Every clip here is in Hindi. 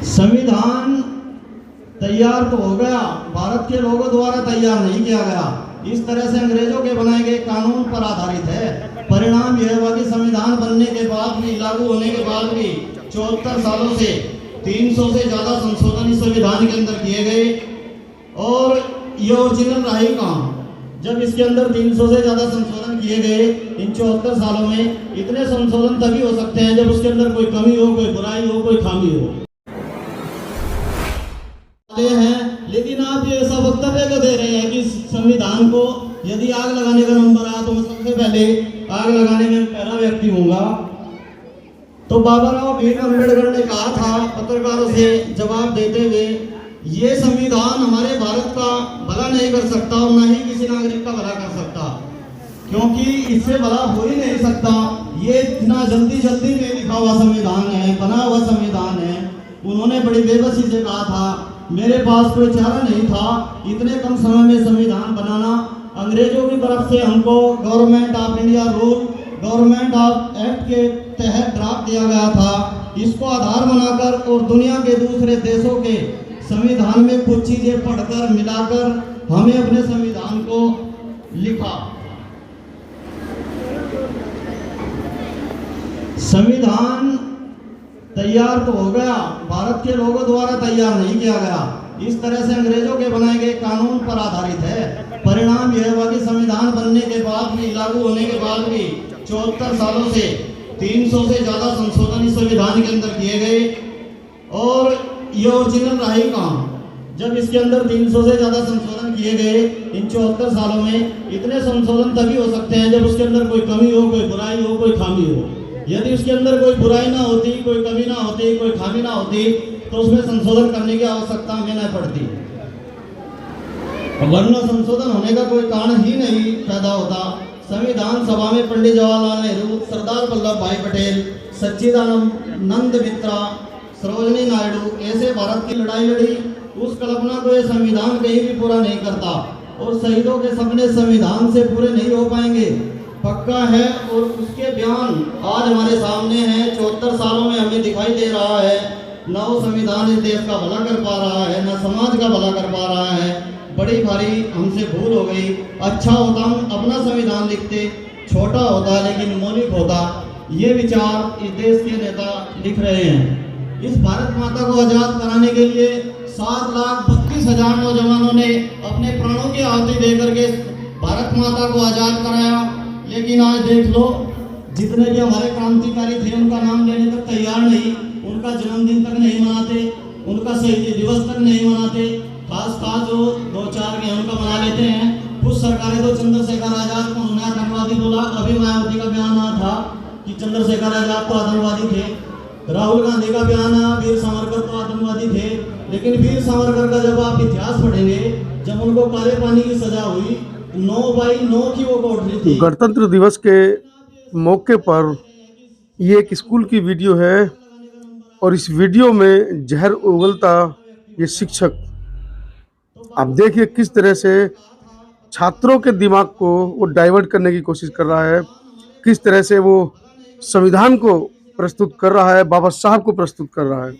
संविधान तैयार तो हो गया, भारत के लोगों द्वारा तैयार नहीं किया गया। इस तरह से अंग्रेजों के बनाए गए कानून पर आधारित है। परिणाम यह हुआ कि संविधान बनने के बाद भी, लागू होने के बाद भी 74 सालों से 300 से ज्यादा संशोधन इस संविधान के अंदर किए गए। और ये ओरिजिनल रहा ही कहाँ, जब इसके अंदर 300 से ज्यादा संशोधन किए गए इन 74 सालों में। इतने संशोधन तभी हो सकते हैं जब उसके अंदर कोई कमी हो, कोई बुराई हो, कोई खामी हो। हैं, लेकिन आप ये ऐसा वक्तव्य को दे रहे हैं कि संविधान को यदि आग लगाने का नंबर आया तो मैं सबसे पहले आग लगाने में पहला व्यक्ति होऊंगा। तो बाबा राव भीम अम्बेडकर ने कहा था पत्रकारों से जवाब देते हुए, ये संविधान हमारे भारत का भला नहीं कर सकता और न ही किसी नागरिक का भला कर सकता, क्योंकि इससे भला हो ही नहीं सकता। ये इतना जल्दी जल्दी में लिखा हुआ संविधान है, बना हुआ संविधान है। उन्होंने बड़ी बेबसी से कहा था, मेरे पास कोई चारा नहीं था इतने कम समय में संविधान बनाना। अंग्रेजों की तरफ से हमको government of India rule, government of act के तहत ड्राफ्ट दिया गया था। इसको आधार बनाकर और दुनिया के दूसरे देशों के संविधान में कुछ चीजें पढ़कर मिलाकर हमें अपने संविधान को लिखा। संविधान तैयार तो हो गया, भारत के लोगों द्वारा तैयार नहीं किया गया। इस तरह से अंग्रेजों के बनाए गए कानून पर आधारित है। परिणाम यह हुआ कि संविधान बनने के बाद भी, लागू होने के बाद भी 74 सालों से 300 से ज्यादा संशोधन इस संविधान के अंदर किए गए। और ये ओरिजिनल रहा ही कहाँ, जब इसके अंदर 300 से ज्यादा संशोधन किए गए इन 74 सालों में। इतने संशोधन तभी हो सकते हैं जब उसके अंदर कोई कमी हो, कोई बुराई हो, कोई खामी हो। यदि उसके अंदर कोई बुराई ना होती, कोई कमी ना होती, कोई खामी ना होती, तो उसमें संशोधन करने की आवश्यकता हमें न पड़ती। वरना संशोधन होने का कोई कारण ही नहीं पैदा होता। संविधान सभा में पंडित जवाहरलाल नेहरू, सरदार वल्लभ भाई पटेल, सच्चिदानंद मित्रा, सरोजनी नायडू ऐसे भारत की लड़ाई लड़ी। उस कल्पना को ये संविधान कहीं भी पूरा नहीं करता और शहीदों के सपने संविधान से पूरे नहीं हो पाएंगे, पक्का है। और उसके बयान आज हमारे सामने हैं। 74 सालों में हमें दिखाई दे रहा है न वो संविधान इस देश का भला कर पा रहा है, न समाज का भला कर पा रहा है। बड़ी भारी हमसे भूल हो गई। अच्छा होता हम अपना संविधान लिखते, छोटा होता लेकिन मौलिक होता। ये विचार इस देश के नेता लिख रहे हैं। इस भारत माता को आजाद कराने के लिए 7,32,000 नौजवानों ने अपने प्राणों की आहुति देकर के भारत माता को आजाद कराया। लेकिन आज देख लो, जितने भी हमारे क्रांतिकारी थे उनका नाम लेने तक तैयार नहीं, उनका जन्मदिन तक नहीं मनाते, उनका शहीदी दिवस तक नहीं मनाते। खास जो 2-4 के उनका मना लेते हैं। कुछ सरकारें तो चंद्रशेखर आजाद को उन्होंने आतंकवादी बोला। अभी मायावती का बयान आया था कि चंद्रशेखर आजाद तो आतंकवादी थे। राहुल गांधी का बयान आया, वीर सावरकर तो आतंकवादी थे। लेकिन वीर सावरकर का जब आप इतिहास पढ़ेंगे, जब उनको काले पानी की सजा हुई 9/9 की वो कोठरी थी। गणतंत्र दिवस के मौके पर ये एक स्कूल की वीडियो है और इस वीडियो में जहर उगलता ये शिक्षक, आप देखिए किस तरह से छात्रों के दिमाग को वो डाइवर्ट करने की कोशिश कर रहा है, किस तरह से वो संविधान को प्रस्तुत कर रहा है, बाबा साहब को प्रस्तुत कर रहा है।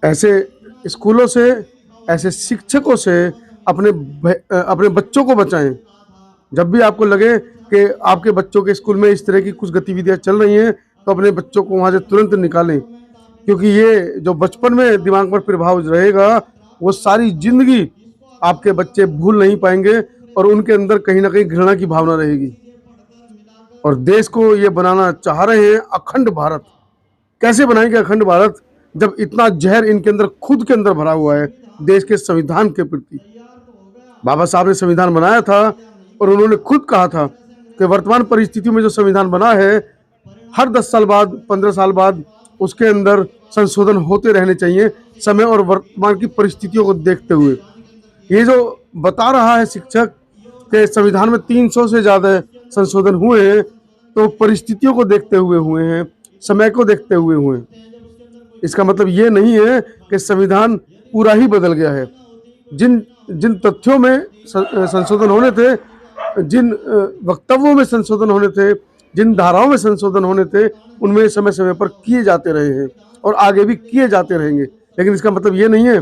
ऐसे स्कूलों से, ऐसे शिक्षकों से अपने बच्चों को बचाएं। जब भी आपको लगे कि आपके बच्चों के स्कूल में इस तरह की कुछ गतिविधियां चल रही हैं तो अपने बच्चों को वहां से तुरंत निकालें, क्योंकि ये जो बचपन में दिमाग पर प्रभाव रहेगा वो सारी जिंदगी आपके बच्चे भूल नहीं पाएंगे और उनके अंदर कहीं ना कहीं घृणा की भावना रहेगी। और देश को ये बनाना चाह रहे हैं अखंड भारत। कैसे बनाएंगे अखंड भारत जब इतना जहर इनके अंदर, खुद के अंदर भरा हुआ है देश के संविधान के प्रति। बाबा साहब ने संविधान बनाया था और उन्होंने खुद कहा था कि वर्तमान परिस्थितियों में जो संविधान बना है, हर 10 साल बाद, 15 साल बाद उसके अंदर संशोधन होते रहने चाहिए, समय और वर्तमान की परिस्थितियों को देखते हुए। ये जो बता रहा है शिक्षक कि संविधान में 300 से ज़्यादा संशोधन हुए हैं, तो परिस्थितियों को देखते हुए हुए हैं, समय को देखते हुए हुए हैं। इसका मतलब ये नहीं है कि संविधान पूरा ही बदल गया है। जिन तथ्यों में संशोधन होने थे, जिन वक्तव्यों में संशोधन होने थे, जिन धाराओं में संशोधन होने थे, उनमें समय समय पर किए जाते रहे हैं। और आगे भी किए जाते रहेंगे। लेकिन इसका मतलब ये नहीं है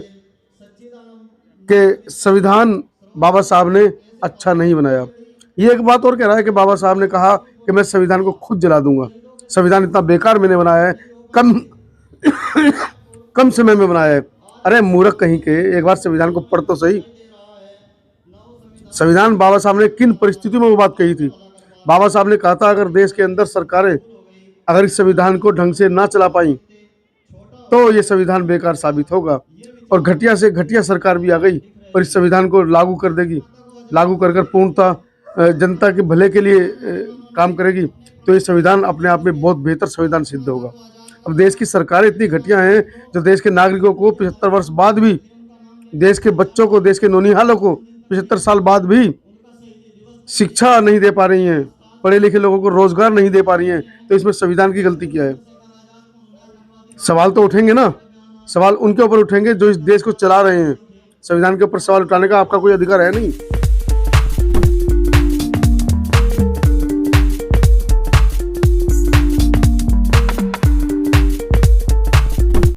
कि संविधान बाबा साहब ने अच्छा नहीं बनाया। ये एक बात और कह रहा है कि बाबा साहब ने कहा कि मैं संविधान को खुद जला दूंगा, संविधान इतना बेकार मैंने बनाया है, कम समय में बनाया है। अरे मूर्ख कहीं के, एक बार संविधान को पढ़ तो सही। संविधान बाबा साहब ने किन परिस्थितियों में वो बात कही थी। बाबा साहब ने कहा था अगर देश के अंदर सरकारें अगर इस संविधान को ढंग से ना चला पाई तो ये संविधान बेकार साबित होगा, और घटिया से घटिया सरकार भी आ गई और इस संविधान को लागू कर देगी, लागू कर पूर्णतः जनता के भले के लिए काम करेगी, तो ये संविधान अपने आप में बहुत बेहतर संविधान सिद्ध होगा। अब देश की सरकारें इतनी घटिया हैं जो देश के नागरिकों को 75 वर्ष बाद भी, देश के बच्चों को, देश के नौनिहालों को 75 साल बाद भी शिक्षा नहीं दे पा रही हैं, पढ़े लिखे लोगों को रोजगार नहीं दे पा रही हैं। तो इसमें संविधान की गलती क्या है? सवाल तो उठेंगे ना, सवाल उनके ऊपर उठेंगे जो इस देश को चला रहे हैं। संविधान के ऊपर सवाल उठाने का आपका कोई अधिकार है नहीं।